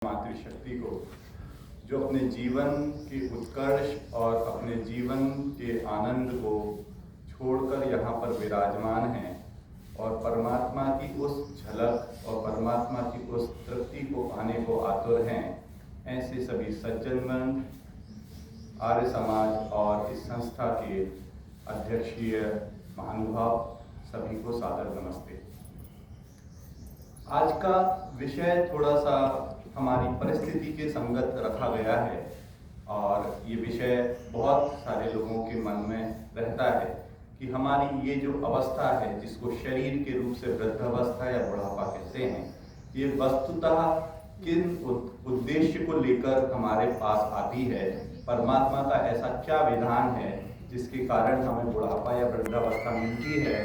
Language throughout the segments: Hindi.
मातृशक्ति को जो अपने जीवन के उत्कर्ष और अपने जीवन के आनंद को छोड़कर यहाँ पर विराजमान हैं और परमात्मा की उस झलक और परमात्मा की उस तृप्ति को पाने को आतुर हैं, ऐसे सभी सज्जनगण, आर्य समाज और इस संस्था के अध्यक्षीय महानुभाव सभी को सादर नमस्ते। आज का विषय थोड़ा सा हमारी परिस्थिति के संगत रखा गया है और ये विषय बहुत सारे लोगों के मन में रहता है कि हमारी ये जो अवस्था है जिसको शरीर के रूप से वृद्धावस्था या बुढ़ापा कहते हैं, ये वस्तुतः किन उद्देश्य को लेकर हमारे पास आती है। परमात्मा का ऐसा क्या विधान है जिसके कारण हमें बुढ़ापा या वृद्धावस्था मिलती है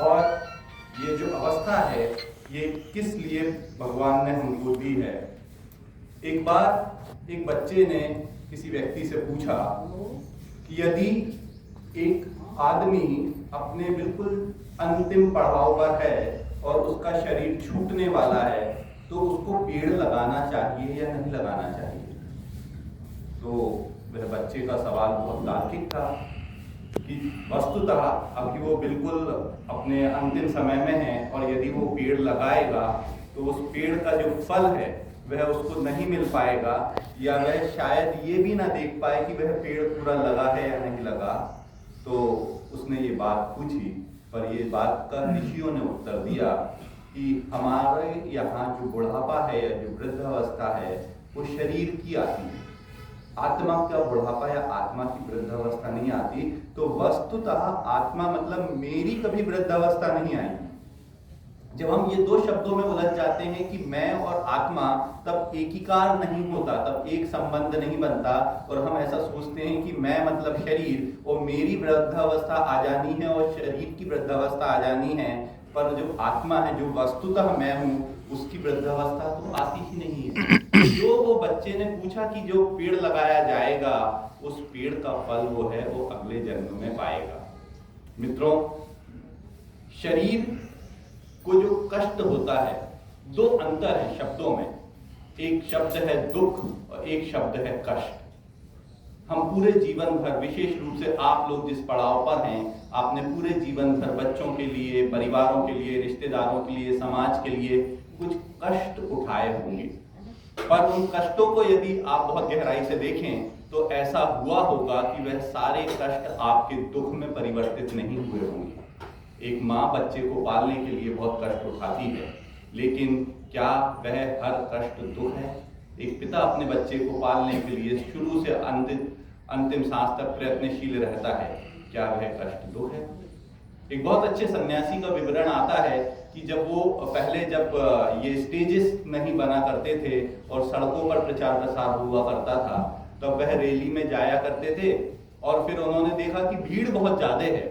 और ये जो अवस्था है ये किस लिए भगवान ने हमको दी है। एक बार एक बच्चे ने किसी व्यक्ति से पूछा कि यदि एक आदमी अपने बिल्कुल अंतिम पड़ाव पर है और उसका शरीर छूटने वाला है तो उसको पेड़ लगाना चाहिए या नहीं लगाना चाहिए। तो वह बच्चे का सवाल बहुत तार्किक था कि वस्तुतः अभी वो बिल्कुल अपने अंतिम समय में है और यदि वो पेड़ लगाएगा तो उस पेड़ का जो फल है वह उसको नहीं मिल पाएगा या वह शायद ये भी ना देख पाए कि वह पेड़ पूरा लगा है या नहीं लगा। तो उसने ये बात पूछी, पर ये बात का ऋषियों ने उत्तर दिया कि हमारे यहाँ जो बुढ़ापा है या जो वृद्धावस्था है वो शरीर की आती है, आत्मा का बुढ़ापा या आत्मा की वृद्धावस्था नहीं आती। तो वस्तुतः आत्मा मतलब मेरी कभी वृद्धावस्था नहीं आई। जब हम ये दो शब्दों में उलझ जाते हैं कि मैं और आत्मा, तब एकीकार नहीं होता, तब एक संबंध नहीं बनता और हम ऐसा सोचते हैं कि मैं मतलब शरीर और मेरी वृद्धावस्था आ जानी है और शरीर की वृद्धावस्था आ जानी है। पर जो आत्मा है, जो वस्तुतः मैं हूँ, उसकी वृद्धावस्था तो आती ही नहीं है। जो वो बच्चे ने पूछा कि जो पेड़ लगाया जाएगा उस पेड़ का फल वो है वो अगले जन्म में पाएगा। मित्रों, शरीर को जो कष्ट होता है, दो अंतर है शब्दों में। एक शब्द है दुख और एक शब्द है कष्ट। हम पूरे जीवन भर, विशेष रूप से आप लोग जिस पड़ाव पर हैं, आपने पूरे जीवन भर बच्चों के लिए, परिवारों के लिए, रिश्तेदारों के लिए, समाज के लिए कुछ कष्ट उठाए होंगे। पर उन कष्टों को यदि आप बहुत गहराई से देखें तो ऐसा हुआ होगा कि वह सारे कष्ट आपके दुख में परिवर्तित नहीं हुए होंगे। एक माँ बच्चे को पालने के लिए बहुत कष्ट उठाती है, लेकिन क्या वह हर कष्ट दुख है? एक पिता अपने बच्चे को पालने के लिए शुरू से अंतिम सांस तक प्रयत्नशील रहता है, क्या वह कष्ट दुख है? एक बहुत अच्छे सन्यासी का विवरण आता है कि जब वो पहले, जब ये स्टेजेस नहीं बना करते थे और सड़कों पर प्रचार प्रसार हुआ करता था, तब वह रैली में जाया करते थे और फिर उन्होंने देखा कि भीड़ बहुत ज्यादा है।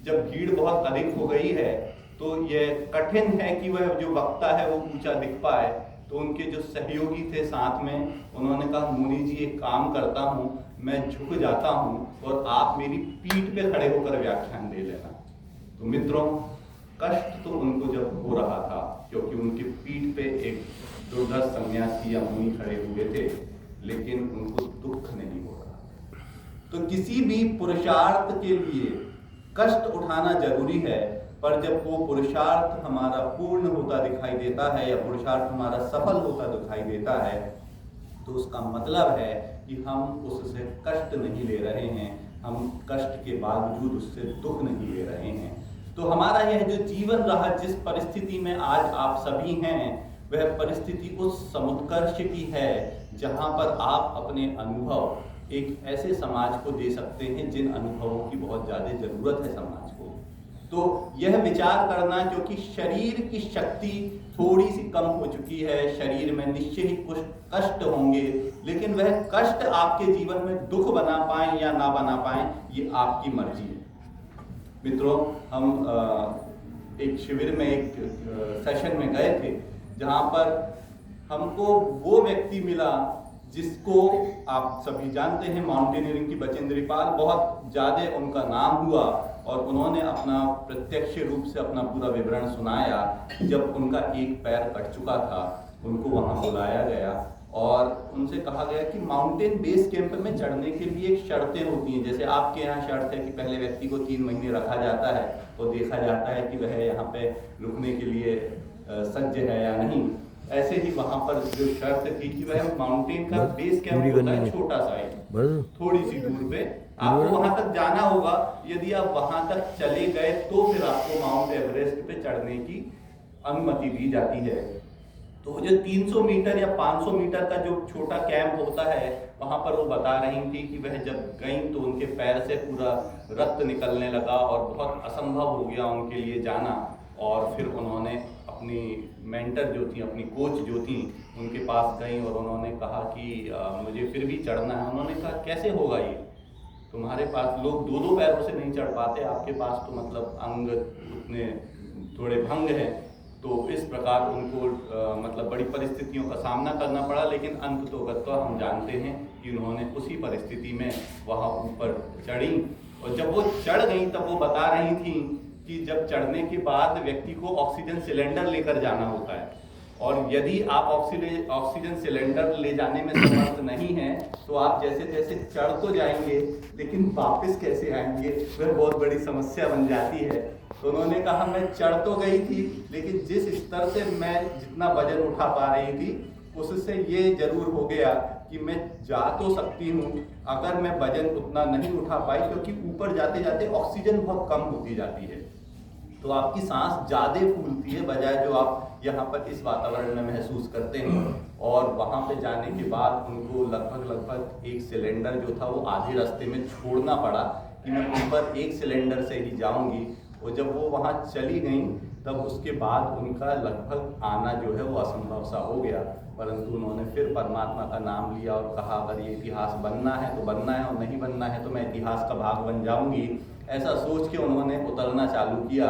जब भीड़ बहुत अधिक हो गई है तो यह कठिन है कि वह जो वक्ता है वो ऊंचा दिख पाए। तो उनके जो सहयोगी थे साथ में, उन्होंने कहा, मुनि जी एक काम करता हूँ, मैं झुक जाता हूँ और आप मेरी पीठ पे खड़े होकर व्याख्यान दे लेना। तो मित्रों, कष्ट तो उनको जब हो रहा था क्योंकि उनकी पीठ पे एक दुर्धर सन्यासी या मुनि खड़े हुए थे, लेकिन उनको दुख नहीं हो रहा। तो किसी भी पुरुषार्थ के लिए कष्ट उठाना जरूरी है, पर जब वो पुरुषार्थ हमारा पूर्ण होता दिखाई देता है या पुरुषार्थ हमारा सफल होता दिखाई देता है तो उसका मतलब है कि हम उससे कष्ट नहीं ले रहे हैं, हम कष्ट के बावजूद उससे दुख नहीं ले रहे हैं। तो हमारा यह जो जीवन रहा, जिस परिस्थिति में आज आप सभी हैं, वह परिस्थिति उस समुत्कर्ष की है जहां पर आप अपने अनुभव एक ऐसे समाज को दे सकते हैं जिन अनुभवों की बहुत ज्यादा जरूरत है समाज को। तो यह विचार करना, क्योंकि शरीर की शक्ति थोड़ी सी कम हो चुकी है, शरीर में निश्चय ही कुछ कष्ट होंगे, लेकिन वह कष्ट आपके जीवन में दुख बना पाए या ना बना पाए, ये आपकी मर्जी है। मित्रों, हम एक शिविर में, एक सेशन में गए थे जहां पर हमको वो व्यक्ति मिला जिसको आप सभी जानते हैं, माउंटेनियरिंग की बचेंद्री पाल, बहुत ज्यादा उनका नाम हुआ और उन्होंने अपना प्रत्यक्ष रूप से अपना पूरा विवरण सुनाया। जब उनका एक पैर कट चुका था उनको वहाँ बुलाया गया और उनसे कहा गया कि माउंटेन बेस कैंप में चढ़ने के लिए एक शर्तें होती हैं। जैसे आपके यहाँ शर्त है कि पहले व्यक्ति को 3 महीने रखा जाता है तो देखा जाता है कि वह यहाँ पे रुकने के लिए सज्ज है या नहीं। ऐसे ही वहाँ पर जो शर्त थी कि वह माउंटेन का बेस कैंप होता है छोटा सा ही, थोड़ी सी दूर पे आपको वहां तक जाना होगा। यदि आप वहां तक चले गए तो फिर आपको माउंट एवरेस्ट पे चढ़ने की अनुमति दी जाती है। तो जो 300 मीटर या 500 मीटर का जो छोटा कैंप होता है वहां पर वो बता रही थी कि वह जब गई तो उनके पैर से पूरा रक्त निकलने लगा और बहुत असंभव हो गया उनके लिए जाना। और फिर उन्होंने अपनी मेंटर जो थी, अपनी कोच जो थी, उनके पास गई और उन्होंने कहा कि मुझे फिर भी चढ़ना है। उन्होंने कहा कैसे होगा ये, तुम्हारे पास लोग 2-2 पैरों से नहीं चढ़ पाते, आपके पास तो मतलब अंग उतने थोड़े भंग हैं। तो इस प्रकार उनको मतलब बड़ी परिस्थितियों का सामना करना पड़ा, लेकिन अंत तो गत्वा हम जानते हैं कि उन्होंने उसी परिस्थिति में वहाँ ऊपर चढ़ी। और जब वो चढ़ गई तब वो बता रही थी कि जब चढ़ने के बाद व्यक्ति को ऑक्सीजन सिलेंडर लेकर जाना होता है, और यदि आप ऑक्सीजन सिलेंडर ले जाने में समर्थ नहीं हैं तो आप जैसे जैसे चढ़ तो जाएंगे लेकिन वापस कैसे आएंगे, वह बहुत बड़ी समस्या बन जाती है। तो उन्होंने कहा मैं चढ़ तो गई थी, लेकिन जिस स्तर से मैं जितना वजन उठा पा रही थी उससे ये जरूर हो गया कि मैं जा तो सकती हूँ, अगर मैं वजन उतना नहीं उठा पाई, क्योंकि ऊपर जाते जाते ऑक्सीजन बहुत कम होती जाती है तो आपकी सांस ज़्यादा फूलती है बजाय जो आप यहाँ पर इस वातावरण में महसूस करते हैं। और वहाँ पे जाने के बाद उनको लगभग एक सिलेंडर जो था वो आधे रास्ते में छोड़ना पड़ा कि मैं ऊपर एक सिलेंडर से ही जाऊँगी। और जब वो वहाँ चली गई तब उसके बाद उनका लगभग आना जो है वो असंभव सा हो गया, परंतु उन्होंने फिर परमात्मा का नाम लिया और कहा अगर ये इतिहास बनना है तो बनना है और नहीं बनना है तो मैं इतिहास का भाग बन जाऊंगी। ऐसा सोच के उन्होंने उतरना चालू किया।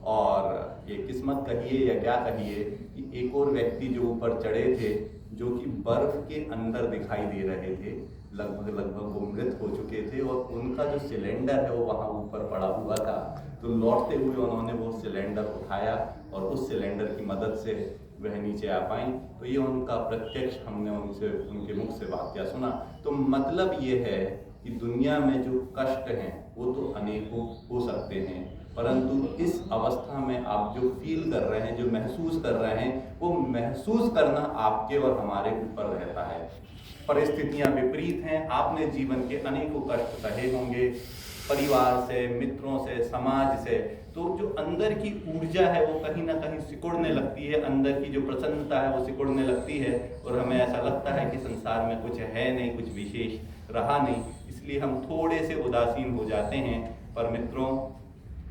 और ये किस्मत कहिए या क्या कहिए कि एक और व्यक्ति जो ऊपर चढ़े थे जो कि बर्फ के अंदर दिखाई दे रहे थे, लगभग वो मृत हो चुके थे और उनका जो सिलेंडर है वो वहाँ ऊपर पड़ा हुआ था। तो लौटते हुए उन्होंने वो सिलेंडर उठाया और उस सिलेंडर की मदद से वह नीचे आ पाई। तो ये उनका प्रत्यक्ष हमने उनके मुख से वाक्य सुना। तो मतलब ये है कि दुनिया में जो कष्ट हैं वो तो अनेकों हो सकते हैं, परंतु इस अवस्था में आप जो फील कर रहे हैं, जो महसूस कर रहे हैं, वो महसूस करना आपके और हमारे ऊपर रहता है। परिस्थितियां विपरीत हैं, आपने जीवन के अनेकों कष्ट सहे होंगे, परिवार से, मित्रों से, समाज से, तो जो अंदर की ऊर्जा है वो कहीं ना कहीं सिकुड़ने लगती है, अंदर की जो प्रसन्नता है वो सिकुड़ने लगती है और हमें ऐसा लगता है कि संसार में कुछ है नहीं, कुछ विशेष रहा नहीं, इसलिए हम थोड़े से उदासीन हो जाते हैं। पर मित्रों,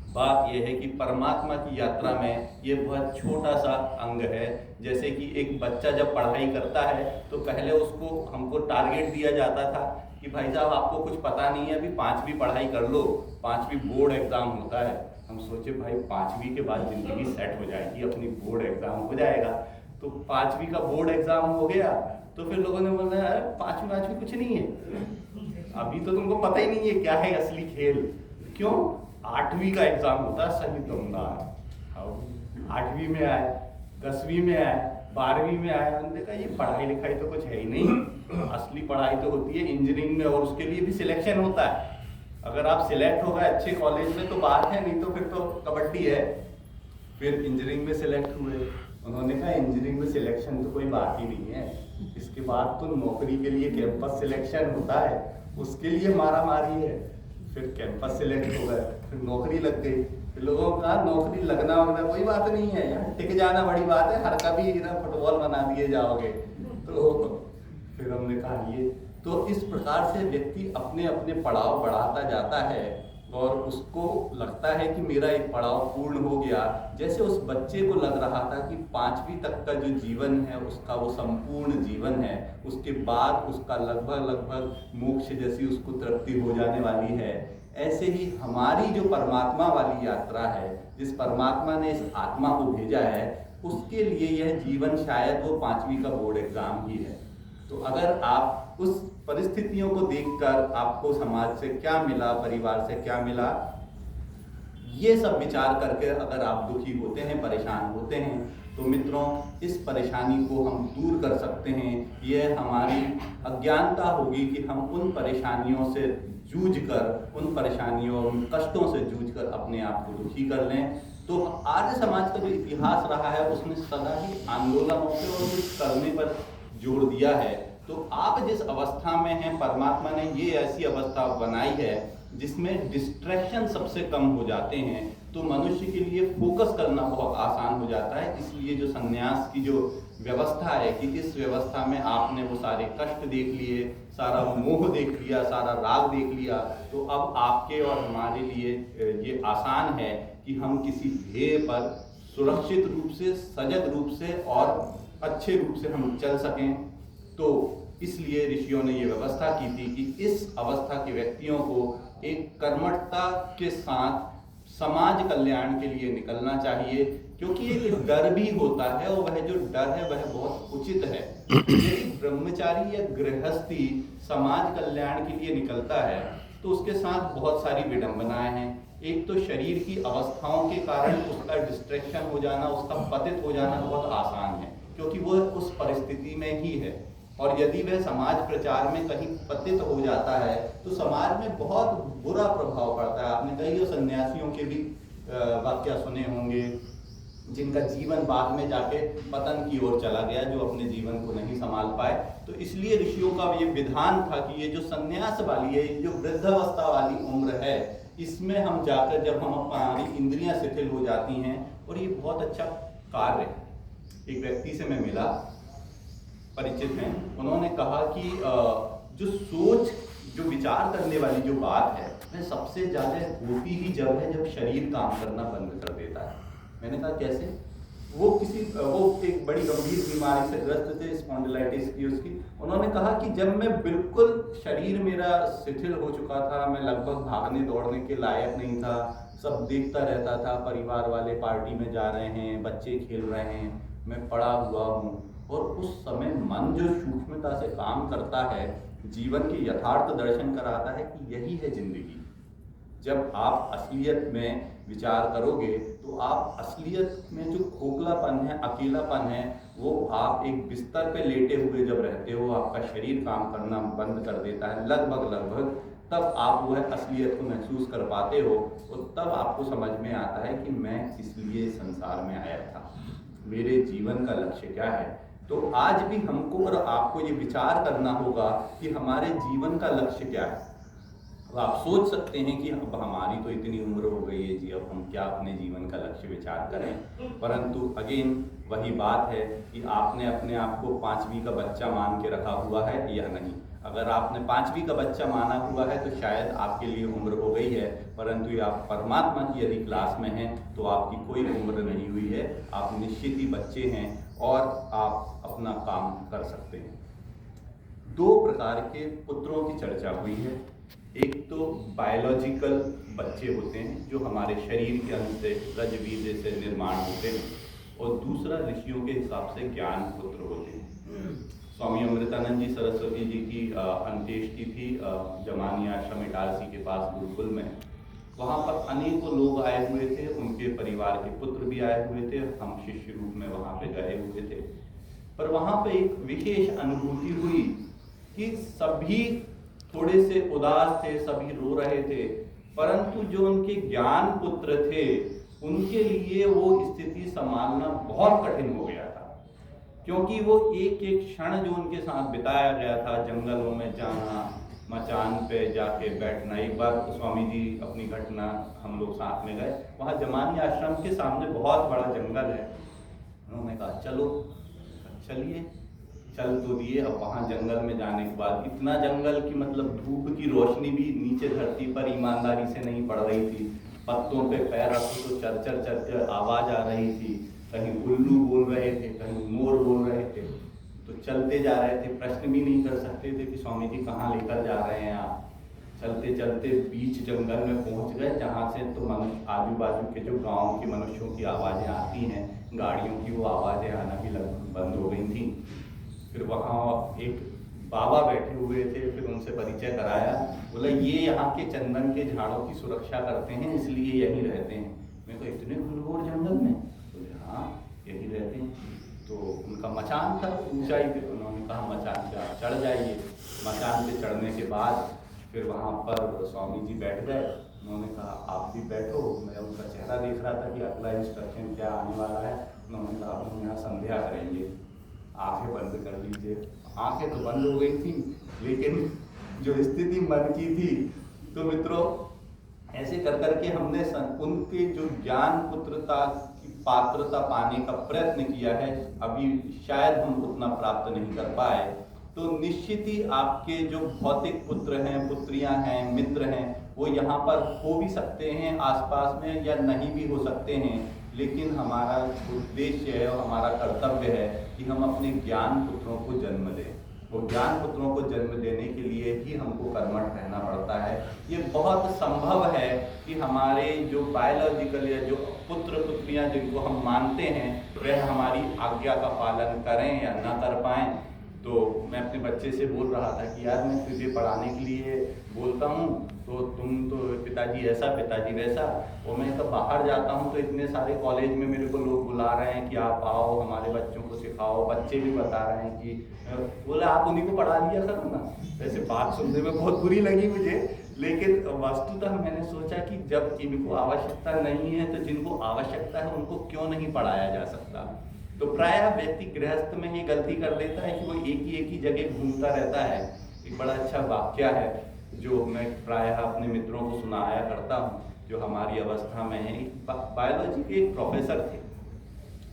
बात यह है कि परमात्मा की यात्रा में ये बहुत छोटा सा अंग है। जैसे कि एक बच्चा जब पढ़ाई करता है तो पहले उसको हमको टारगेट दिया जाता था कि भाई साहब आपको कुछ पता नहीं है, अभी 5वीं पढ़ाई कर लो, 5वीं बोर्ड एग्जाम होता है। हम सोचे भाई 5वीं के बाद जिंदगी सेट हो जाएगी, अपनी बोर्ड एग्जाम हो जाएगा। तो 5वीं का बोर्ड एग्जाम हो गया तो फिर लोगों ने बोला अरे 5वीं कुछ नहीं है, अभी तो तुमको पता ही नहीं है क्या है असली खेल। क्यों? 8वीं का एग्जाम होता है, सही दमदार। 8वीं में आए, 10वीं में आए, 12वीं में आए, उन्होंने कहा ये पढ़ाई लिखाई तो कुछ है ही नहीं, असली पढ़ाई तो होती है इंजीनियरिंग में और उसके लिए भी सिलेक्शन होता है। अगर आप सिलेक्ट हो गए अच्छे कॉलेज में तो बात है, नहीं तो फिर तो कबड्डी है। फिर इंजीनियरिंग में सिलेक्ट हुए, उन्होंने कहा इंजीनियरिंग में सिलेक्शन तो कोई बात ही नहीं है, इसके बाद तो नौकरी के लिए कैंपस सिलेक्शन होता है, उसके लिए मारा मारी है। फिर कैंपस सिलेक्ट हो गए, फिर नौकरी लग गई। फिर लोगों को कहा नौकरी लगना वगना कोई बात नहीं है, यहाँ टिक जाना बड़ी बात है, हर कभी इधर फुटबॉल बना दिए जाओगे। तो फिर हमने कहा ये तो इस प्रकार से व्यक्ति अपने अपने पड़ाव बढ़ाता जाता है और उसको लगता है कि मेरा एक पड़ाव पूर्ण हो गया। जैसे उस बच्चे को लग रहा था कि 5वीं तक का जो जीवन है उसका वो संपूर्ण जीवन है, उसके बाद उसका लगभग मोक्ष जैसी उसको तृप्ति हो जाने वाली है। ऐसे ही हमारी जो परमात्मा वाली यात्रा है, जिस परमात्मा ने इस आत्मा को भेजा है, उसके लिए यह जीवन शायद वो 5वीं का बोर्ड एग्जाम ही है। तो अगर आप उस परिस्थितियों को देखकर आपको समाज से क्या मिला, परिवार से क्या मिला, ये सब विचार करके अगर आप दुखी होते हैं, परेशान होते हैं, तो मित्रों, इस परेशानी को हम दूर कर सकते हैं। यह हमारी अज्ञानता होगी कि हम उन परेशानियों से जूझकर, उन परेशानियों, उन कष्टों से जूझकर अपने आप को दुखी कर लें। तो आर्य समाज का जो इतिहास रहा है उसने सदा ही आंदोलनों पे और कुछ करने पर जोर दिया है। तो आप जिस अवस्था में हैं, परमात्मा ने ये ऐसी अवस्था बनाई है जिसमें डिस्ट्रैक्शन सबसे कम हो जाते हैं, तो मनुष्य के लिए फोकस करना बहुत आसान हो जाता है। इसलिए जो संन्यास की जो व्यवस्था है कि इस व्यवस्था में आपने वो सारे कष्ट देख लिए, सारा मोह देख लिया, सारा राग देख लिया, तो अब आपके और हमारे लिए ये आसान है कि हम किसी ध्येय पर सुरक्षित रूप से, सजग रूप से और अच्छे रूप से हम चल सकें। तो इसलिए ऋषियों ने ये व्यवस्था की थी कि इस अवस्था के व्यक्तियों को एक कर्मठता के साथ समाज कल्याण के लिए निकलना चाहिए, क्योंकि एक डर भी होता है और वह जो डर है वह बहुत उचित है। यदि ब्रह्मचारी या गृहस्थी समाज कल्याण के लिए निकलता है तो उसके साथ बहुत सारी विडंबनाएं हैं। एक तो शरीर की अवस्थाओं के कारण उसका डिस्ट्रैक्शन हो जाना, उसका पतित हो जाना बहुत आसान है, क्योंकि वो उस परिस्थिति में ही है। और यदि वह समाज प्रचार में कहीं पतित हो जाता है तो समाज में बहुत बुरा प्रभाव पड़ता है। आपने कई सन्यासियों के भी वाक्य सुने होंगे जिनका जीवन बाद में जाके पतन की ओर चला गया, जो अपने जीवन को नहीं संभाल पाए। तो इसलिए ऋषियों का ये विधान था कि ये जो संन्यास वाली है, ये जो वृद्धावस्था वाली उम्र है, इसमें हम जाकर जब हम हमारी इंद्रियां शिथिल हो जाती हैं, और ये बहुत अच्छा कार्य है। एक व्यक्ति से मैं मिला, परिचित हैं, उन्होंने कहा कि जो सोच, जो विचार करने वाली जो बात है, वह सबसे ज़्यादा होती ही जब है जब शरीर काम करना बंद कर देता है। मैंने कहा कैसे? वो एक बड़ी गंभीर बीमारी से ग्रस्त थे, स्पॉन्डिलाइटिस की उसकी। उन्होंने कहा कि जब मैं बिल्कुल, शरीर मेरा शिथिल हो चुका था, मैं लगभग भागने दौड़ने के लायक नहीं था, सब देखता रहता था, परिवार वाले पार्टी में जा रहे हैं, बच्चे खेल रहे हैं, मैं पड़ा हुआ हूँ, और उस समय मन जो सूक्ष्मता से काम करता है, जीवन के यथार्थ दर्शन कराता है कि यही है जिंदगी। जब आप असलियत में विचार करोगे तो आप असलियत में जो खोखलापन है, अकेलापन है, वो आप एक बिस्तर पे लेटे हुए जब रहते हो, आपका शरीर काम करना बंद कर देता है लगभग, तब आप वह असलियत को महसूस कर पाते हो, और तब आपको समझ में आता है कि मैं इसलिए संसार में आया था, मेरे जीवन का लक्ष्य क्या है। तो आज भी हमको और आपको ये विचार करना होगा कि हमारे जीवन का लक्ष्य क्या है। अब आप सोच सकते हैं कि अब हमारी तो इतनी उम्र हो गई है जी, अब हम क्या अपने जीवन का लक्ष्य विचार करें। परंतु अगेन वही बात है कि आपने अपने आप को 5वीं का बच्चा मान के रखा हुआ है या नहीं। अगर आपने 5वीं का बच्चा माना हुआ है तो शायद आपके लिए उम्र हो गई है, परंतु आप परमात्मा की यदि क्लास में हैं तो आपकी कोई उम्र नहीं हुई है, आप निश्चित ही बच्चे हैं और आप अपना काम कर सकते हैं। 2 प्रकार के पुत्रों की चर्चा हुई है। एक तो बायोलॉजिकल बच्चे होते हैं जो हमारे शरीर के अंग से, रजबीज से निर्माण होते हैं, और दूसरा ऋषियों के हिसाब से ज्ञान पुत्र होते हैं। स्वामी अमृतानंद जी सरस्वती जी की अंत्येष्टि थी जमानी आश्रम इटारसी के पास गुरुकुल में। वहाँ पर अनेकों लोग आए हुए थे, उनके परिवार के पुत्र भी आए हुए थे, हम शिष्य रूप में वहाँ पे गए हुए थे। पर वहाँ पे एक विशेष अनुभूति हुई कि सभी थोड़े से उदास थे, सभी रो रहे थे, परंतु जो उनके ज्ञान पुत्र थे उनके लिए वो स्थिति संभालना बहुत कठिन हो गया था, क्योंकि वो एक एक क्षण जो उनके साथ बिताया गया था, जंगलों में जाना, मचान पे जाके बैठना। एक बार स्वामी जी अपनी घटना, हम लोग साथ में गए, वहाँ जमानी आश्रम के सामने बहुत बड़ा जंगल है। उन्होंने कहा चलो, चलिए, चल तो दिए। अब वहाँ जंगल में जाने के बाद इतना जंगल की मतलब धूप की रोशनी भी नीचे धरती पर ईमानदारी से नहीं पड़ रही थी, पत्तों पे पैर रखो तो चर आवाज आ रही थी, कहीं उल्लू बोल रहे थे, कहीं मोर बोल रहे थे, तो चलते जा रहे थे, प्रश्न भी नहीं कर सकते थे कि स्वामी जी कहाँ लेकर जा रहे हैं आप। चलते चलते बीच जंगल में पहुँच गए, जहाँ से तो मनुष्य, आजू बाजू के जो गाँव के मनुष्यों की आवाज़ें आती हैं, गाड़ियों की वो आवाज़ें आना भी लगभग बंद हो गई थी। फिर वहाँ एक बाबा बैठे हुए थे, फिर उनसे परिचय कराया, बोला ये यहाँ के चंदन के झाड़ों की सुरक्षा करते हैं, इसलिए यहीं रहते हैं। मैं तो इतने घनघोर जंगल में? बोले हाँ। यही रहते हैं। तो उनका मचान था ऊंचाई पे, तो उन्होंने कहा मचान पे आप चढ़ जाइए। मचान पे चढ़ने के बाद फिर वहाँ पर स्वामी जी बैठ गए। उन्होंने कहा आप भी बैठो। मैं उनका चेहरा देख रहा था कि अगला इंस्ट्रक्शन क्या आने वाला है। उन्होंने कहा हम यहाँ संध्या करेंगे, आंखें बंद कर लीजिए। आंखें तो बंद हो गई थी, लेकिन जो स्थिति मन की थी, तो मित्रों ऐसे कर करके हमने उनके जो ज्ञान पुत्रता की पात्रता पाने का प्रयत्न किया है। अभी शायद हम उतना प्राप्त नहीं कर पाए, तो निश्चित ही आपके जो भौतिक पुत्र हैं, पुत्रियां हैं, मित्र हैं, वो यहाँ पर हो भी सकते हैं आसपास में, या नहीं भी हो सकते हैं। लेकिन हमारा उद्देश्य है और हमारा कर्तव्य है कि हम अपने ज्ञान पुत्रों को जन्म दें। वो ज्ञान पुत्रों को जन्म देने के लिए ही हमको कर्मठ रहना पड़ता है। ये बहुत संभव है कि हमारे जो बायोलॉजिकल या जो पुत्र पुत्रियां जिनको हम मानते हैं, वह हमारी आज्ञा का पालन करें या न कर पाएं। तो मैं अपने बच्चे से बोल रहा था कि यार मैं तुझे पढ़ाने के लिए बोलता हूँ, तो तुम तो पिताजी ऐसा पिताजी वैसा, और मैं तो बाहर जाता हूँ तो इतने सारे कॉलेज में मेरे को लोग बुला रहे हैं कि आप आओ हमारे बच्चों को सिखाओ। बच्चे भी बता रहे हैं कि बोले आप उन्हीं को पढ़ा दिया करो ना। वैसे बात सुनने में बहुत बुरी लगी मुझे, लेकिन वस्तुतः मैंने सोचा कि जब इनको आवश्यकता नहीं है तो जिनको आवश्यकता है उनको क्यों नहीं पढ़ाया जा सकता। तो प्रायः व्यक्ति गृहस्थ में ही गलती कर देता है कि वो एक ही जगह घूमता रहता है। एक बड़ा अच्छा वाक्य है जो मैं प्रायः अपने मित्रों को सुनाया करता हूँ, जो हमारी अवस्था में है। बायोलॉजी के एक प्रोफेसर थे।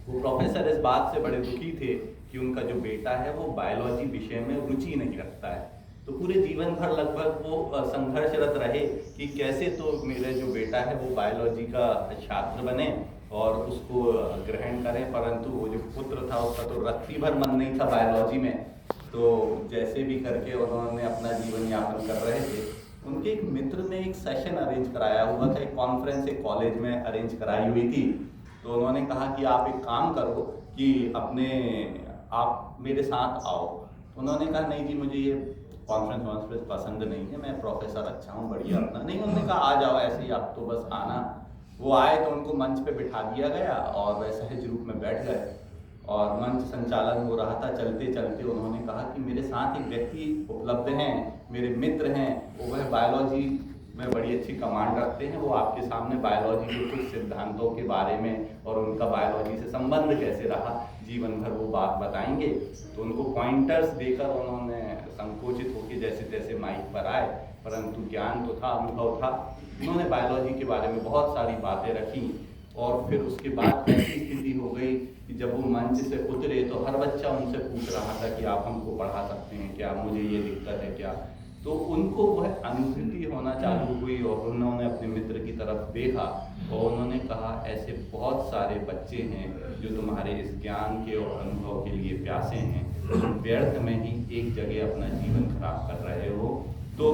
वो प्रोफेसर इस बात से बड़े दुखी थे कि उनका जो बेटा है वो बायोलॉजी विषय में रुचि नहीं रखता है। तो पूरे जीवन भर लगभग वो संघर्षरत रहे कि कैसे तो मेरा जो बेटा है वो बायोलॉजी का छात्र बने और उसको ग्रहण करें, परंतु वो जो पुत्र था उसका तो रत्ती भर मन नहीं था बायोलॉजी में। तो जैसे भी करके उन्होंने अपना जीवन यापन कर रहे थे। उनके एक मित्र ने एक सेशन अरेंज कराया हुआ था, एक कॉन्फ्रेंस एक कॉलेज में अरेंज कराई हुई थी। तो उन्होंने कहा कि आप एक काम करो कि आप मेरे साथ आओ। उन्होंने कहा नहीं जी मुझे ये कॉन्फ्रेंस पसंद नहीं है, मैं प्रोफेसर अच्छा हूँ बढ़िया अपना नहीं। उन्होंने कहा आ जाओ ऐसे ही, आप तो बस आना। वो आए तो उनको मंच पे बिठा दिया गया और वह सहज रूप में बैठ गए और मंच संचालन हो रहा था। चलते चलते उन्होंने कहा कि मेरे साथ एक व्यक्ति उपलब्ध हैं, मेरे मित्र हैं, वह बायोलॉजी में बड़ी अच्छी कमांड रखते हैं। वो आपके सामने बायोलॉजी के कुछ सिद्धांतों के बारे में और उनका बायोलॉजी से संबंध कैसे रहा जीवन भर वो बात बताएंगे। तो उनको पॉइंटर्स देकर उन्होंने संकोचित होकर जैसे तैसे माइक पर आए, परंतु ज्ञान तो था, अनुभव था। उन्होंने बायोलॉजी के बारे में बहुत सारी बातें रखी और फिर उसके बाद ऐसी स्थिति हो गई कि जब वो मंच से उतरे तो हर बच्चा उनसे पूछ रहा था कि आप हमको पढ़ा सकते हैं क्या, मुझे ये दिक्कत है क्या। तो उनको वह अनुभूति होना चालू हुई और उन्होंने अपने मित्र की तरफ देखा और उन्होंने कहा ऐसे बहुत सारे बच्चे हैं जो तुम्हारे इस ज्ञान के और अनुभव के लिए प्यासे हैं, तुम व्यर्थ में ही एक जगह अपना जीवन खराब कर रहे हो। तो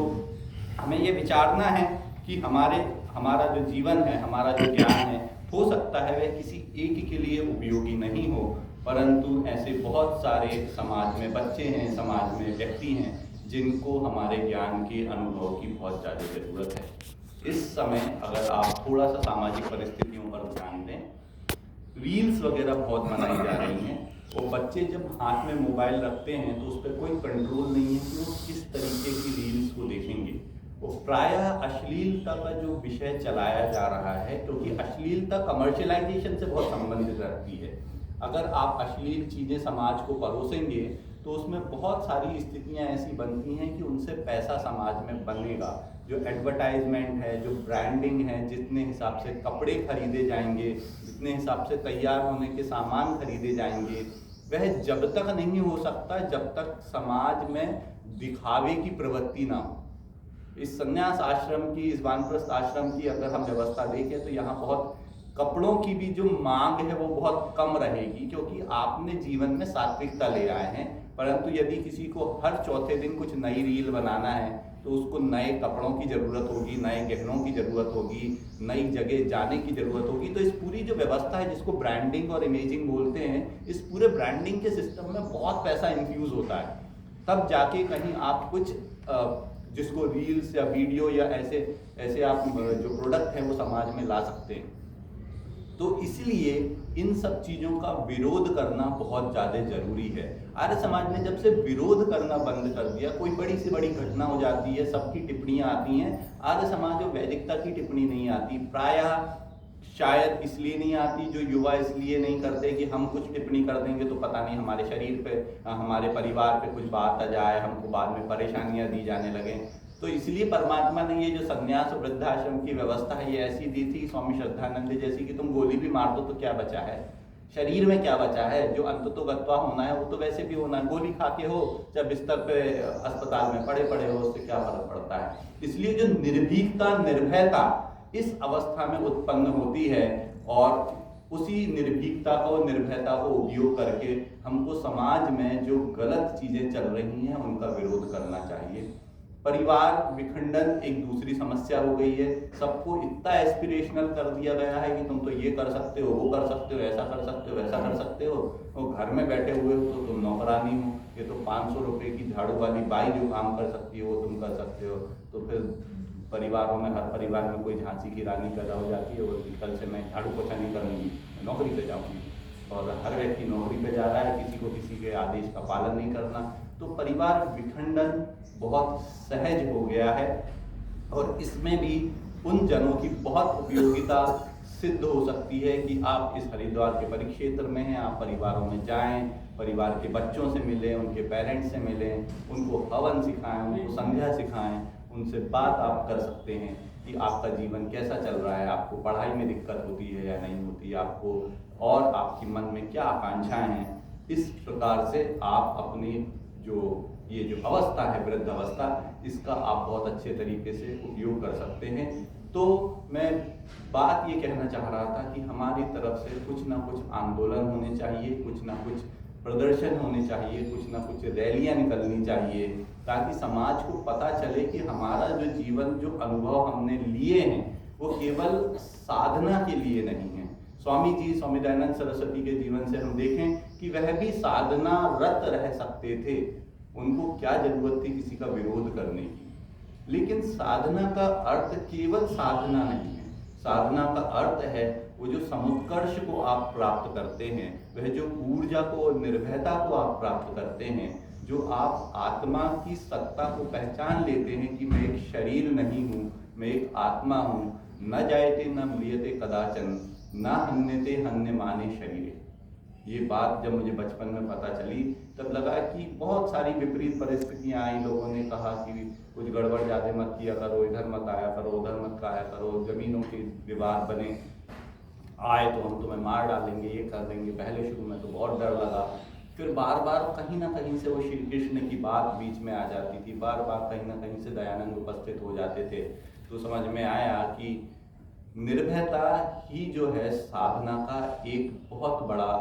हमें ये विचारना है कि हमारा जो जीवन है, हमारा जो ज्ञान है, हो सकता है वह किसी एक के लिए उपयोगी नहीं हो, परंतु ऐसे बहुत सारे समाज में बच्चे हैं, समाज में व्यक्ति हैं जिनको हमारे ज्ञान के अनुभव की बहुत ज़्यादा ज़रूरत है। इस समय अगर आप थोड़ा सा सामाजिक परिस्थितियों पर ध्यान दें, रील्स वगैरह बहुत बनाई जा रही हैं और बच्चे जब हाथ में मोबाइल रखते हैं तो उस पर कोई कंट्रोल नहीं है कि वो किस तरीके की रील्स को देखेंगे। वो प्रायः अश्लीलता का जो विषय चलाया जा रहा है, क्योंकि अश्लीलता कमर्शियलाइजेशन से बहुत संबंधित रहती है। अगर आप अश्लील चीज़ें समाज को परोसेंगे तो उसमें बहुत सारी स्थितियां ऐसी बनती हैं कि उनसे पैसा समाज में बनेगा। जो एडवर्टाइजमेंट है, जो ब्रांडिंग है, जितने हिसाब से कपड़े खरीदे जाएंगे, जितने हिसाब से तैयार होने के सामान खरीदे जाएंगे, वह जब तक नहीं हो सकता जब तक समाज में दिखावे की प्रवृत्ति ना हो। इस संन्यास आश्रम की, इस वानप्रस्थ आश्रम की अगर हम व्यवस्था देखें तो यहाँ बहुत कपड़ों की भी जो मांग है वो बहुत कम रहेगी, क्योंकि आपने जीवन में सात्विकता ले आए हैं। परंतु यदि किसी को हर चौथे दिन कुछ नई रील बनाना है तो उसको नए कपड़ों की ज़रूरत होगी, नए गहनों की ज़रूरत होगी, नई जगह जाने की ज़रूरत होगी। तो इस पूरी जो व्यवस्था है जिसको ब्रांडिंग और इमेजिंग बोलते हैं, इस पूरे ब्रांडिंग के सिस्टम में बहुत पैसा इन्फ्यूज़ होता है। तब जाके कहीं आप कुछ जिसको रील्स या वीडियो या ऐसे आप जो प्रोडक्ट हैं वो समाज में ला सकते हैं। तो इसलिए इन सब चीज़ों का विरोध करना बहुत ज़्यादा जरूरी है। आर्य समाज ने जब से विरोध करना बंद कर दिया, कोई बड़ी से बड़ी घटना हो जाती है, सबकी टिप्पणियां आती हैं, आर्य समाज और वैदिकता की टिप्पणी नहीं आती। प्रायः शायद इसलिए नहीं आती, जो युवा इसलिए नहीं करते कि हम कुछ टिप्पणी कर देंगे तो पता नहीं हमारे शरीर पे, हमारे परिवार पे कुछ बात आ जाए, हमको बाद में परेशानियां दी जाने लगे। तो इसलिए परमात्मा ने ये जो संन्यास और वृद्धाश्रम की व्यवस्था है, ये ऐसी दी थी स्वामी श्रद्धानंद जैसी कि तुम गोली भी मार दो तो क्या बचा है, शरीर में क्या बचा है, जो अंत तो गत्वा होना है वो तो वैसे भी होना है। गोली खा के हो चाहे बिस्तर पे अस्पताल में पड़े पड़े हो, उससे क्या फर्क पड़ता है। इसलिए जो निर्भीकता, निर्भयता इस अवस्था में उत्पन्न होती है, और उसी निर्भीकता को, निर्भयता को उपयोग करके हमको समाज में जो गलत चीजें चल रही हैं उनका विरोध करना चाहिए। परिवार विखंडन एक दूसरी समस्या हो गई है। सबको इतना एस्पिरेशनल कर दिया गया है कि तुम तो ये कर सकते हो, वो कर सकते हो, ऐसा कर सकते हो, वैसा कर सकते हो, और घर में बैठे हुए हो तो तुम नौकरानी हो। ये तो 500 रुपए की झाड़ू वाली बाई जो काम कर सकती है वो तुम कर सकते हो। तो फिर परिवारों में, हर परिवार में कोई झांसी की रानी पैदा हो जाती है, वो कल से मैं झाड़ू पोछा नहीं करूँगी, नौकरी पे जाऊँगी। और हर व्यक्ति नौकरी पे जा रहा है, किसी को किसी के आदेश का पालन नहीं करना। तो परिवार विखंडन बहुत सहज हो गया है, और इसमें भी उन जनों की बहुत उपयोगिता सिद्ध हो सकती है कि आप इस हरिद्वार के परिक्षेत्र में हैं, आप परिवारों में जाएं, परिवार के बच्चों से मिलें, उनके पेरेंट्स से मिलें, उनको हवन सिखाएं, उनको संध्या सिखाएं, उनसे बात आप कर सकते हैं कि आपका जीवन कैसा चल रहा है, आपको पढ़ाई में दिक्कत होती है या नहीं होती है, आपको और आपके मन में क्या आकांक्षाएं हैं। इस प्रकार से आप अपनी ये जो अवस्था है, वृद्ध अवस्था, इसका आप बहुत अच्छे तरीके से उपयोग कर सकते हैं। तो मैं बात ये कहना चाह रहा था कि हमारी तरफ से कुछ ना कुछ आंदोलन होने चाहिए, कुछ ना कुछ प्रदर्शन होने चाहिए, कुछ ना कुछ रैलियां निकलनी चाहिए, ताकि समाज को पता चले कि हमारा जो जीवन, जो अनुभव हमने लिए हैं, वो केवल साधना के लिए नहीं है। स्वामी जी, स्वामी दयानंद सरस्वती के जीवन से हम देखें कि वह भी साधना रत रह सकते थे, उनको क्या जरूरत थी किसी का विरोध करने की। लेकिन साधना का अर्थ केवल साधना नहीं है। साधना का अर्थ है वो जो समुत्कर्ष को आप प्राप्त करते हैं, वह जो ऊर्जा को और निर्भयता को आप प्राप्त करते हैं, जो आप आत्मा की सत्ता को पहचान लेते हैं कि मैं एक शरीर नहीं हूँ, मैं एक आत्मा हूँ। न जायते न म्रियते कदाचन, न हन्यते हन्य माने शरीरे। ये बात जब मुझे बचपन में पता चली तब लगा कि बहुत सारी विपरीत परिस्थितियां आई। लोगों ने कहा कि कुछ गड़बड़ ज़्यादा मत किया करो, इधर मत आया करो, उधर मत आया करो, जमीनों के विवाद बने, आए तो हम तुम्हें मार डालेंगे, ये कर देंगे। पहले शुरू में तो बहुत डर लगा, फिर बार बार कहीं ना कहीं से वो श्री कृष्ण की बात बीच में आ जाती थी, बार बार कहीं ना कहीं से दयानंद उपस्थित हो जाते थे। तो समझ में आया कि निर्भयता ही जो है साधना का एक बहुत बड़ा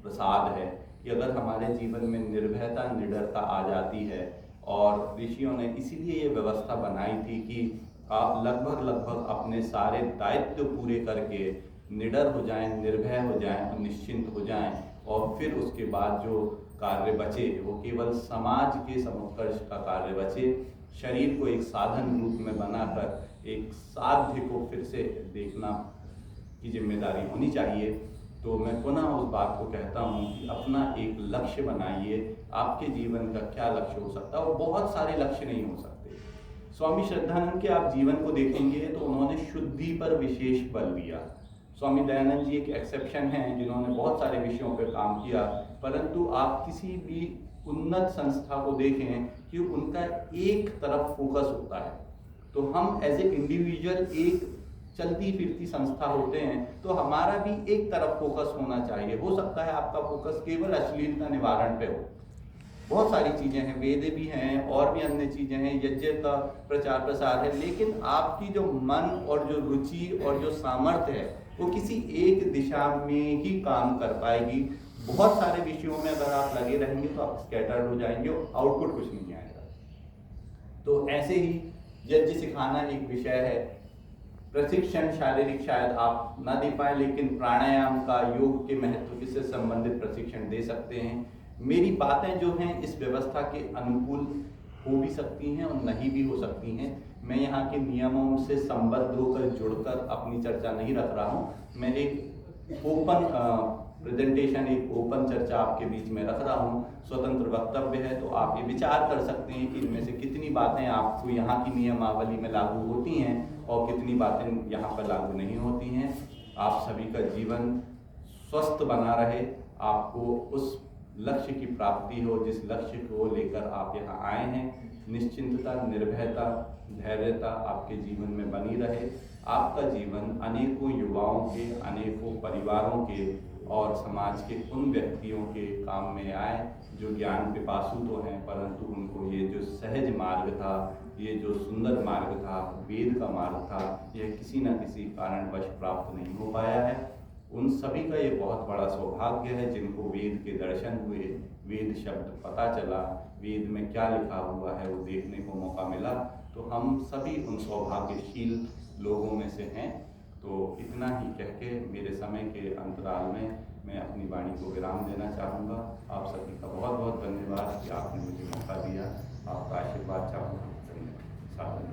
प्रसाद है, कि अगर हमारे जीवन में निर्भयता, निडरता आ जाती है। और ऋषियों ने इसीलिए ये व्यवस्था बनाई थी कि आप लगभग अपने सारे दायित्व पूरे करके निडर हो जाएं, निर्भय हो जाएं और निश्चिंत हो जाएं, और फिर उसके बाद जो कार्य बचे वो केवल समाज के समुत्कर्ष का कार्य बचे। शरीर को एक साधन रूप में बनाकर एक साध्य को फिर से देखना की जिम्मेदारी होनी चाहिए। तो मैं पुनः उस बात को कहता हूँ कि अपना एक लक्ष्य बनाइए। आपके जीवन का क्या लक्ष्य हो सकता है, और बहुत सारे लक्ष्य नहीं हो सकते। स्वामी श्रद्धानंद के आप जीवन को देखेंगे तो उन्होंने शुद्धि पर विशेष बल दिया। स्वामी दयानंद जी एक एक्सेप्शन हैं जिन्होंने बहुत सारे विषयों पर काम किया, परंतु आप किसी भी उन्नत संस्था को देखें कि उनका एक तरफ फोकस होता है। तो हम एज ए इंडिविजुअल एक चलती फिरती संस्था होते हैं, तो हमारा भी एक तरफ फोकस होना चाहिए। हो सकता है आपका फोकस केवल अश्लीलता निवारण पे हो, बहुत सारी चीजें हैं, वेद भी हैं और भी अन्य चीजें हैं, यज्ञ का प्रचार प्रसार है, लेकिन आपकी जो मन और जो रुचि और जो सामर्थ्य है वो किसी एक दिशा में ही काम कर पाएगी। बहुत सारे विषयों में अगर आप लगे रहेंगे तो आप स्कैटर्ड हो जाएंगे और आउटपुट कुछ नहीं आएगा। तो ऐसे ही यज्ञ सिखाना एक विषय है। प्रशिक्षण शारीरिक शायद आप ना दे पाए, लेकिन प्राणायाम का, योग के महत्व से संबंधित प्रशिक्षण दे सकते हैं। मेरी बातें जो हैं इस व्यवस्था के अनुकूल हो भी सकती हैं और नहीं भी हो सकती हैं। मैं यहाँ के नियमों से संबद्ध होकर जुड़कर अपनी चर्चा नहीं रख रहा हूँ। मैं एक ओपन प्रेजेंटेशन, एक ओपन चर्चा आपके बीच में रख रहा हूँ। स्वतंत्र वक्तव्य है, तो आप ये विचार कर सकते हैं कि इनमें से कितनी बातें आपको यहाँ की नियमावली में लागू होती हैं और कितनी बातें यहाँ पर लागू नहीं होती हैं। आप सभी का जीवन स्वस्थ बना रहे, आपको उस लक्ष्य की प्राप्ति हो जिस लक्ष्य को लेकर आप यहाँ आए हैं। निश्चिंतता, निर्भयता, धैर्यता आपके जीवन में बनी रहे। आपका जीवन अनेकों युवाओं के, अनेकों परिवारों के और समाज के उन व्यक्तियों के काम में आए जो ज्ञान पिपासु तो हैं, परंतु उनको ये जो सहज मार्ग था, ये जो सुंदर मार्ग था, वेद का मार्ग था, यह किसी न किसी कारणवश प्राप्त नहीं हो पाया है। उन सभी का ये बहुत बड़ा सौभाग्य है जिनको वेद के दर्शन हुए, वेद शब्द पता चला, वेद में क्या लिखा हुआ है वो देखने को मौका मिला। तो हम सभी उन सौभाग्यशील लोगों में से हैं। तो इतना ही कह के मेरे समय के अंतराल में मैं अपनी वाणी को विराम देना चाहूँगा। आप सभी का बहुत बहुत धन्यवाद कि आपने मुझे मौका दिया। आपका आशीर्वाद चाहूँगा। धन्यवाद।